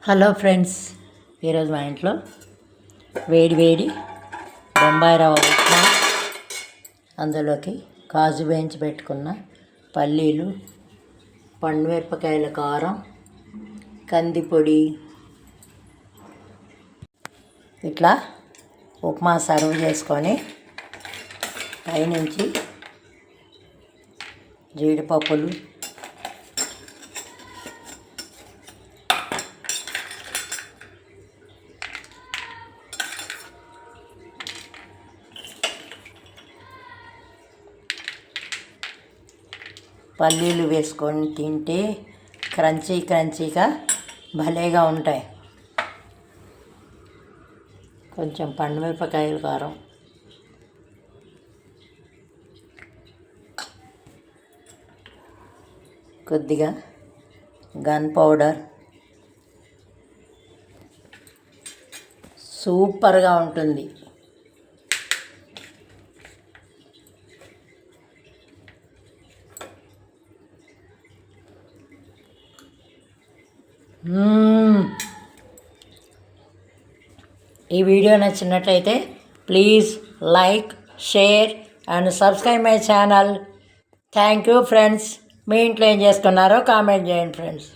Hello friends, ఈరోజు మా ఇంట్లో వేడి వేడి బొంబాయి రవ్వ ఉప్మా, అందులోకి కాజు వేయించి పెట్టుకున్న పల్లీలు, పండుమిరపకాయల కారం, కందిపొడి, ఇట్లా ఉప్మా సర్వ్ చేసుకొని పైనుంచి జీడిపప్పులు, పల్లీలు వేసుకొని తింటే క్రంచీగా భలేగా ఉంటాయి. కొంచెం పండుమిరపకాయల కారం, కొద్దిగా గన్ పౌడర్, సూపర్గా ఉంటుంది. ఈ వీడియో నచ్చినట్లయితే please like, share and subscribe my channel. Thank you friends. మీ ఇంట్లో ఏం చేసుకున్నారో కామెంట్ చేయండి ఫ్రెండ్స్.